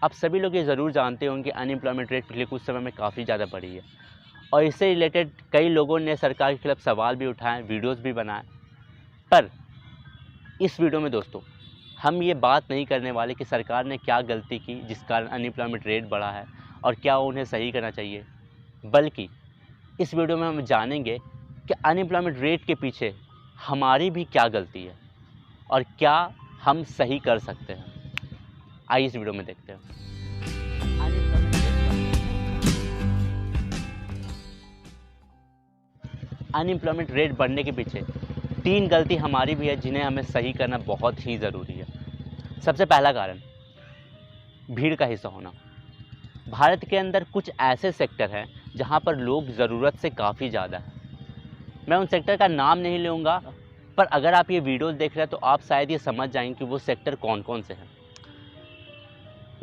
आप सभी लोग ये ज़रूर जानते होंगे कि अनएम्प्लॉयमेंट रेट पिछले कुछ समय में काफ़ी ज़्यादा बढ़ी है और इससे रिलेटेड कई लोगों ने सरकार के खिलाफ सवाल भी उठाए, वीडियोस भी बनाए। पर इस वीडियो में दोस्तों हम ये बात नहीं करने वाले कि सरकार ने क्या गलती की जिस कारण अनएम्प्लॉयमेंट रेट बढ़ा है और क्या उन्हें सही करना चाहिए, बल्कि इस वीडियो में हम जानेंगे कि अनएम्प्लॉयमेंट रेट के पीछे हमारी भी क्या गलती है और क्या हम सही कर सकते हैं। आइए इस वीडियो में देखते हैं। अनएम्प्लॉयमेंट रेट बढ़ने के पीछे 3 गलती हमारी भी है जिन्हें हमें सही करना बहुत ही ज़रूरी है। सबसे पहला कारण भीड़ का हिस्सा होना। भारत के अंदर कुछ ऐसे सेक्टर हैं जहां पर लोग ज़रूरत से काफ़ी ज़्यादा हैं। मैं उन सेक्टर का नाम नहीं लूँगा, पर अगर आप ये वीडियोस देख रहे हैं तो आप शायद ये समझ जाएंगे कि वो सेक्टर कौन कौन से हैं।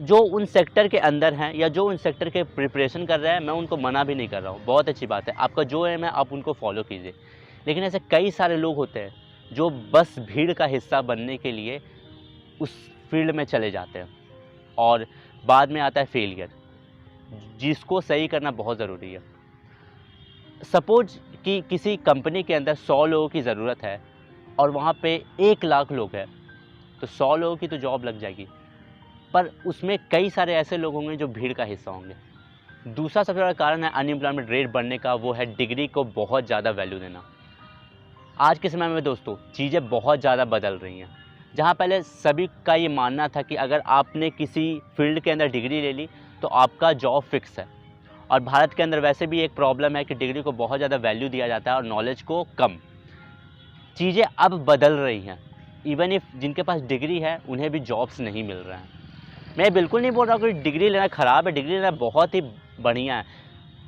जो उन सेक्टर के अंदर हैं या जो उन सेक्टर के प्रिपरेशन कर रहे हैं, मैं उनको मना भी नहीं कर रहा हूँ, बहुत अच्छी बात है, आपका जो एम है आप उनको फॉलो कीजिए। लेकिन ऐसे कई सारे लोग होते हैं जो बस भीड़ का हिस्सा बनने के लिए उस फील्ड में चले जाते हैं और बाद में आता है फेलियर, जिसको सही करना बहुत ज़रूरी है। सपोज कि किसी कंपनी के अंदर 100 लोगों की ज़रूरत है और वहाँ पे 1 लाख लोग हैं, तो 100 लोगों की तो जॉब लग जाएगी, पर उसमें कई सारे ऐसे लोग होंगे जो भीड़ का हिस्सा होंगे। दूसरा सबसे बड़ा कारण है अनएम्प्लॉयमेंट रेट बढ़ने का, वो है डिग्री को बहुत ज़्यादा वैल्यू देना। आज के समय में दोस्तों चीज़ें बहुत ज़्यादा बदल रही हैं। जहाँ पहले सभी का ये मानना था कि अगर आपने किसी फील्ड के अंदर डिग्री ले ली तो आपका जॉब फिक्स है, और भारत के अंदर वैसे भी एक प्रॉब्लम है कि डिग्री को बहुत ज़्यादा वैल्यू दिया जाता है और नॉलेज को कम। चीज़ें अब बदल रही हैं। इवन इफ़ जिनके पास डिग्री है उन्हें भी जॉब्स नहीं मिल रहे हैं। मैं बिल्कुल नहीं बोल रहा हूँ कि डिग्री लेना ख़राब है, डिग्री लेना बहुत ही बढ़िया है,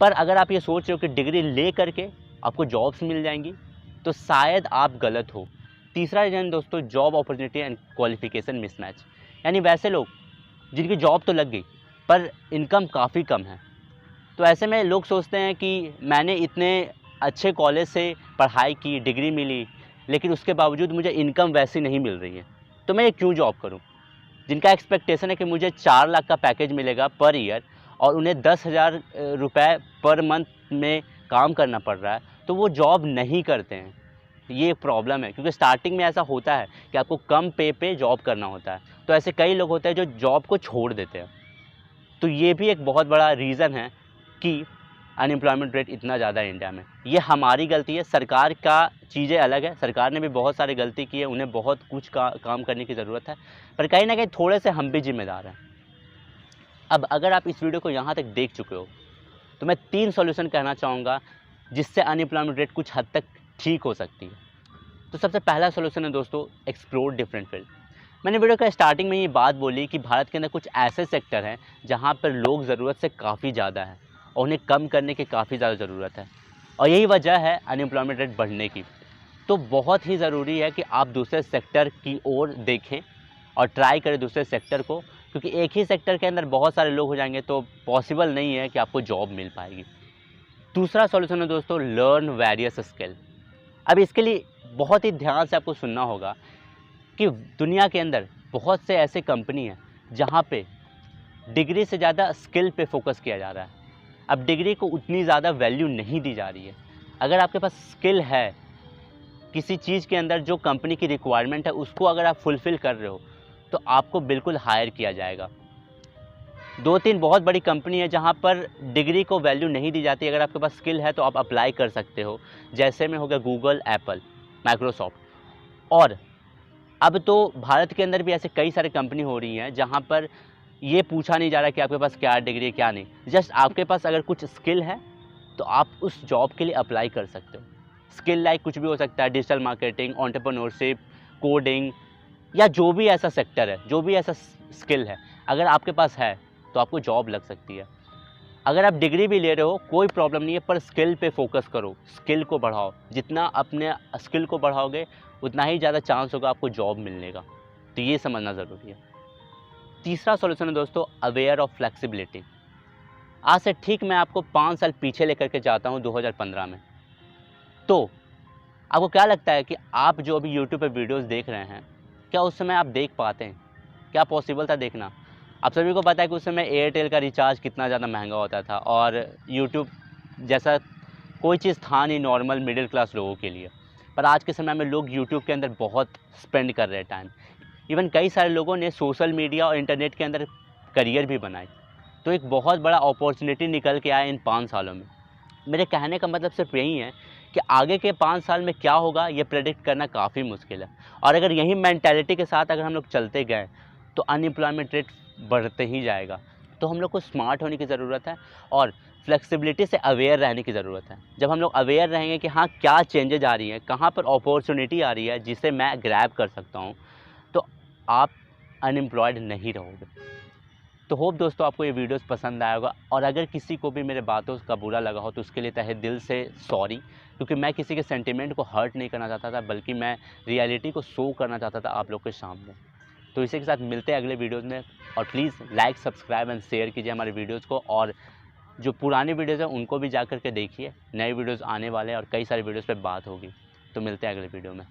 पर अगर आप ये सोच रहे हो कि डिग्री ले करके आपको जॉब्स मिल जाएंगी तो शायद आप गलत हो। तीसरा रीज़न दोस्तों, job opportunity and qualification mismatch. यानी वैसे लोग जिनकी जॉब तो लग गई पर इनकम काफ़ी कम है, तो ऐसे में लोग सोचते हैं कि मैंने इतने अच्छे कॉलेज से पढ़ाई की, डिग्री मिली, लेकिन उसके बावजूद मुझे इनकम वैसी नहीं मिल रही है, तो मैं ये क्यों जॉब करूँ। जिनका एक्सपेक्टेशन है कि मुझे 4 लाख का पैकेज मिलेगा पर ईयर और उन्हें 10,000 रुपये पर मंथ में काम करना पड़ रहा है, तो वो जॉब नहीं करते हैं। ये एक प्रॉब्लम है, क्योंकि स्टार्टिंग में ऐसा होता है कि आपको कम पे पे जॉब करना होता है, तो ऐसे कई लोग होते हैं जो जॉब को छोड़ देते हैं। तो ये भी एक बहुत बड़ा रीज़न है कि अनएम्प्लॉयमेंट रेट इतना ज़्यादा है इंडिया में। ये हमारी गलती है, सरकार का चीज़ें अलग है, सरकार ने भी बहुत सारी गलती की है, उन्हें बहुत कुछ काम करने की ज़रूरत है, पर कहीं ना कहीं थोड़े से हम भी जिम्मेदार हैं। अब अगर आप इस वीडियो को यहाँ तक देख चुके हो तो मैं 3 सॉल्यूशन कहना चाहूँगा जिससे अनएम्प्लॉयमेंट रेट कुछ हद तक ठीक हो सकती है। तो सबसे पहला सॉल्यूशन है दोस्तों, एक्सप्लोर डिफरेंट फील्ड। मैंने वीडियो का स्टार्टिंग में ये बात बोली कि भारत के अंदर कुछ ऐसे सेक्टर हैं जहाँ पर लोग ज़रूरत से काफ़ी ज़्यादा है और उन्हें कम करने की काफ़ी ज़्यादा ज़रूरत है, और यही वजह है अनएम्प्लॉयमेंट रेट बढ़ने की। तो बहुत ही ज़रूरी है कि आप दूसरे सेक्टर की ओर देखें और ट्राई करें दूसरे सेक्टर को, क्योंकि एक ही सेक्टर के अंदर बहुत सारे लोग हो जाएंगे तो पॉसिबल नहीं है कि आपको जॉब मिल पाएगी। दूसरा सॉल्यूशन है दोस्तों, लर्न वेरियस स्किल। अब इसके लिए बहुत ही ध्यान से आपको सुनना होगा कि दुनिया के अंदर बहुत से ऐसे कंपनी हैं जहाँ पे डिग्री से ज़्यादा स्किल पे फोकस किया जा रहा है। अब डिग्री को उतनी ज़्यादा वैल्यू नहीं दी जा रही है। अगर आपके पास स्किल है किसी चीज़ के अंदर, जो कंपनी की रिक्वायरमेंट है उसको अगर आप फुलफ़िल कर रहे हो तो आपको बिल्कुल हायर किया जाएगा। 2-3 बहुत बड़ी कंपनी है जहाँ पर डिग्री को वैल्यू नहीं दी जाती। अगर आपके पास स्किल है तो आप अप्लाई कर सकते हो, जैसे में हो गया गूगल, एप्पल, माइक्रोसॉफ्ट। और अब तो भारत के अंदर भी ऐसे कई सारे कंपनी हो रही हैं जहाँ पर ये पूछा नहीं जा रहा कि आपके पास क्या डिग्री है क्या नहीं, जस्ट आपके पास अगर कुछ स्किल है तो आप उस जॉब के लिए अप्लाई कर सकते हो। स्किल लाइक कुछ भी हो सकता है, डिजिटल मार्केटिंग, एंटरप्रेन्योरशिप, कोडिंग, या जो भी ऐसा सेक्टर है, जो भी ऐसा स्किल है, अगर आपके पास है तो आपको जॉब लग सकती है। अगर आप डिग्री भी ले रहे हो कोई प्रॉब्लम नहीं है, पर स्किल पे फोकस करो, स्किल को बढ़ाओ। जितना अपने स्किल को बढ़ाओगे उतना ही ज़्यादा चांस होगा आपको जॉब मिलने का, तो ये समझना ज़रूरी है। तीसरा सॉल्यूशन है दोस्तों, अवेयर ऑफ फ्लेक्सिबिलिटी। आज से ठीक मैं आपको 5 साल पीछे लेकर के जाता हूँ 2015 में। तो आपको क्या लगता है कि आप जो अभी यूट्यूब पे वीडियोस देख रहे हैं, क्या उस समय आप देख पाते हैं? क्या पॉसिबल था देखना? आप सभी को पता है कि उस समय एयरटेल का रिचार्ज कितना ज़्यादा महंगा होता था और यूट्यूब जैसा कोई चीज़ था नहीं नॉर्मल मिडिल क्लास लोगों के लिए। पर आज के समय में लोग यूट्यूब के अंदर बहुत स्पेंड कर रहे हैं टाइम। इवन कई सारे लोगों ने सोशल मीडिया और इंटरनेट के अंदर करियर भी बनाए। तो एक बहुत बड़ा अपॉर्चुनिटी निकल के आया इन 5 सालों में। मेरे कहने का मतलब सिर्फ यही है कि आगे के 5 साल में क्या होगा ये प्रेडिक्ट करना काफ़ी मुश्किल है। और अगर यही मेंटालिटी के साथ अगर हम लोग चलते गए तो अनएम्प्लॉयमेंट रेट बढ़ते ही जाएगा। तो हम लोग को स्मार्ट होने की ज़रूरत है और फ्लेक्सिबिलिटी से अवेयर रहने की ज़रूरत है। जब हम लोग अवेयर रहेंगे कि हाँ क्या चेंजेज आ रही हैं, कहाँ पर अपॉर्चुनिटी आ रही है जिसे मैं ग्रैब कर सकता हूँ, तो आप अनएम्प्लॉयड नहीं रहोगे। तो होप दोस्तों आपको ये वीडियोस पसंद आया होगा और अगर किसी को भी मेरे बातों का बुरा लगा हो तो उसके लिए तहे दिल से सॉरी, क्योंकि मैं किसी के सेंटिमेंट को हर्ट नहीं करना चाहता था, बल्कि मैं रियलिटी को शो करना चाहता था आप लोग के सामने। तो इसी के साथ मिलते हैं अगले वीडियोज़ में और please like subscribe and share कीजिए हमारे वीडियोज़ को और जो पुराने वीडियोज़ हैं उनको भी जा कर के देखिए। नए वीडियोज़ आने वाले हैं और कई सारे वीडियोज़ पे बात होगी। तो मिलते हैं अगले वीडियो में।